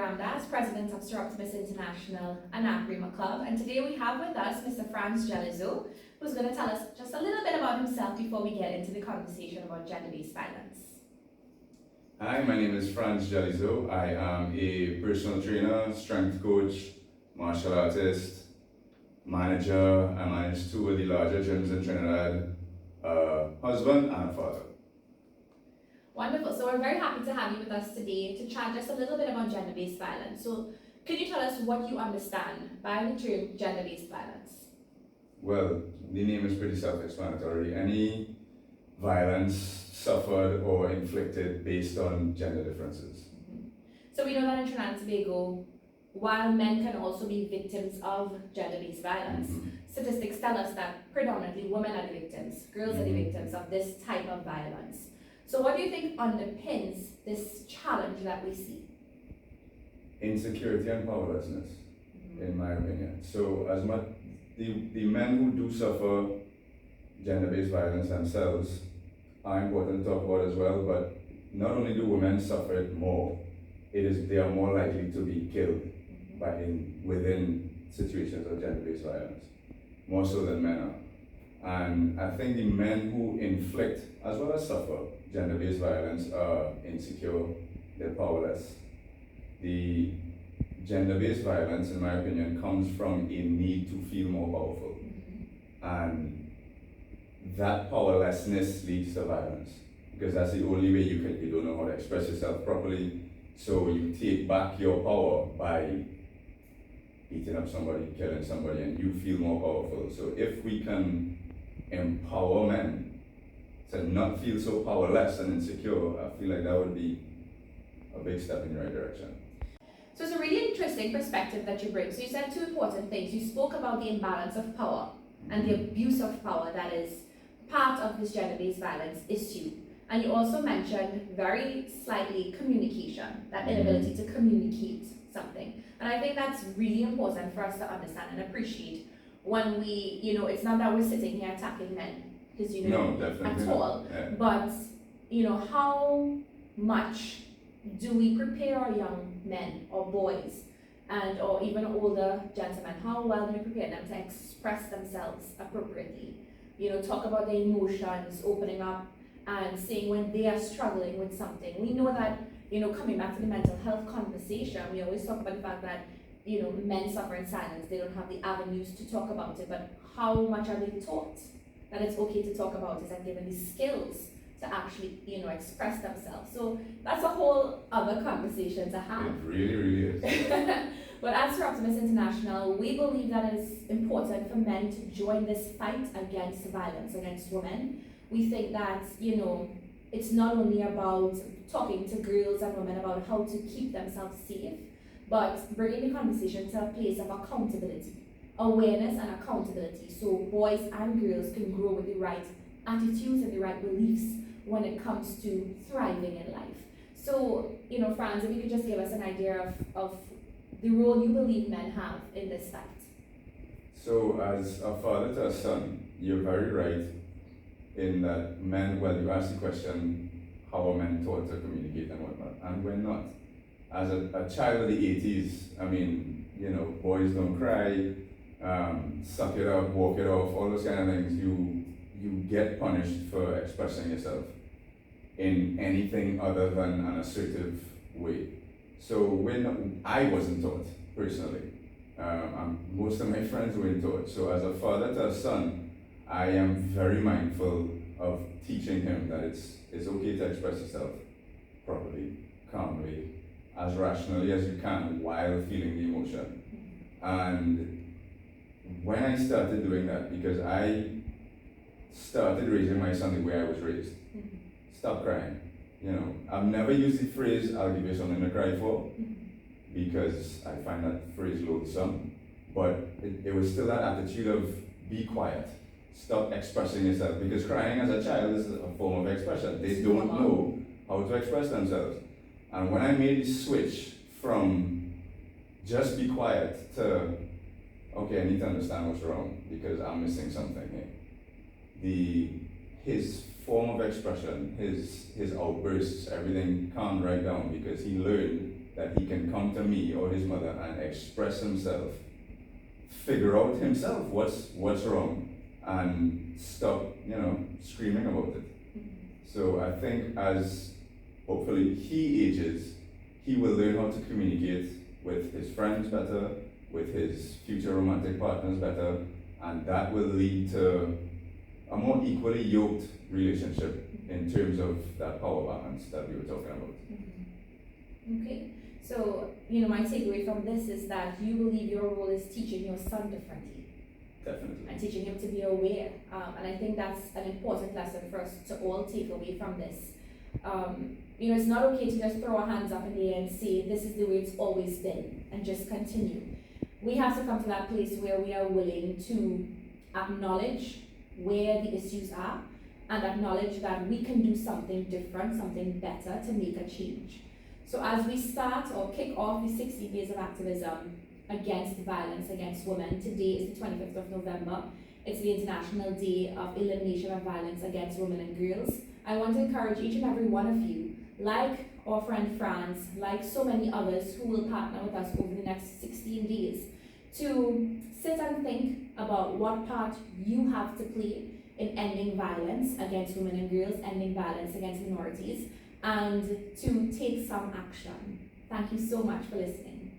Ramdass, President of Sir Optimus International and Ahhalia Club, and today we have with us Mr. Franz Gillezeau, who's going to tell us just a little bit about himself before we get into the conversation about gender-based violence. Hi, my name is Franz Gillezeau. I am a personal trainer, strength coach, martial artist, manager. I manage two of the larger gyms in Trinidad, husband and a father. Wonderful. So we're very happy to have you with us today to chat just a little bit about gender-based violence. So can you tell us what you understand by the term gender-based violence? Well, the name is pretty self-explanatory. Any violence suffered or inflicted based on gender differences. So we know that in Trinidad and Tobago, while men can also be victims of gender-based violence, statistics tell us that predominantly women are the victims, girls are the victims of this type of violence. So what do you think underpins this challenge that we see? Insecurity and powerlessness, in my opinion. So as much, the men who do suffer gender-based violence themselves are important to talk about as well, but not only do women suffer it more, they are more likely to be killed within situations of gender-based violence, more so than men are. And I think the men who inflict as well as suffer gender-based violence are insecure, they're powerless. The gender-based violence, in my opinion, comes from a need to feel more powerful. And that powerlessness leads to violence, because that's the only way you don't know how to express yourself properly. So you take back your power by beating up somebody, killing somebody, and you feel more powerful. So if we can empower men to not feel so powerless and insecure, I feel like that would be a big step in the right direction. So it's a really interesting perspective that you bring. So you said two important things. You spoke about the imbalance of power and the abuse of power that is part of this gender-based violence issue. And you also mentioned very slightly communication, that inability to communicate something. And I think that's really important for us to understand and appreciate when we, it's not that we're sitting here attacking men, because no, definitely at all, yeah. But how much do we prepare our young men or boys or even older gentlemen, how well do we prepare them to express themselves appropriately? Talk about their emotions, opening up and saying when they are struggling with something. We know that, coming back to the mental health conversation, we always talk about the fact that, men suffer in silence. They don't have the avenues to talk about it, but how much are they taught that it's okay to talk about it and given the skills to actually, express themselves? So that's a whole other conversation to have. It really, really is. But at Sir Optimus International, we believe that it is important for men to join this fight against violence against women. We think that, it's not only about talking to girls and women about how to keep themselves safe, but bringing the conversation to a place of accountability, awareness and accountability, so boys and girls can grow with the right attitudes and the right beliefs when it comes to thriving in life. So, Franz, if you could just give us an idea of the role you believe men have in this fight. So as a father to a son, you're very right in that men, well, you asked the question, how are men taught to communicate and whatnot, and we're not. As a child of the 80s, I mean, boys don't cry, suck it up, walk it off, all those kind of things. You get punished for expressing yourself in anything other than an assertive way. So when I wasn't taught personally, most of my friends weren't taught. So as a father to a son, I am very mindful of teaching him that it's okay to express yourself properly, calmly, as rationally as you can while feeling the emotion. And when I started doing that, because I started raising my son the way I was raised, stop crying. I've never used the phrase, I'll give you something to cry for, because I find that phrase loathsome, but it was still that attitude of be quiet, stop expressing yourself, because crying as a child is a form of expression. They don't know how to express themselves. And when I made the switch from just be quiet to, okay, I need to understand what's wrong because I'm missing something here. His form of expression, his outbursts, everything calmed right down because he learned that he can come to me or his mother and express himself, figure out himself what's wrong, and stop, screaming about it. So I think as hopefully he ages, he will learn how to communicate with his friends better, with his future romantic partners better, and that will lead to a more equally yoked relationship in terms of that power balance that we were talking about. Okay, so my takeaway from this is that you believe your role is teaching your son differently. Definitely. And teaching him to be aware. And I think that's an important lesson for us to all take away from this. It's not okay to just throw our hands up in the air and say, this is the way it's always been, and just continue. We have to come to that place where we are willing to acknowledge where the issues are and acknowledge that we can do something different, something better to make a change. So as we start or kick off the 60 days of activism against violence against women, today is the 25th of November. It's the International Day of Elimination of Violence Against Women and Girls. I want to encourage each and every one of you, like our friend Franz, like so many others who will partner with us over the next 16 days, to sit and think about what part you have to play in ending violence against women and girls, ending violence against minorities, and to take some action. Thank you so much for listening.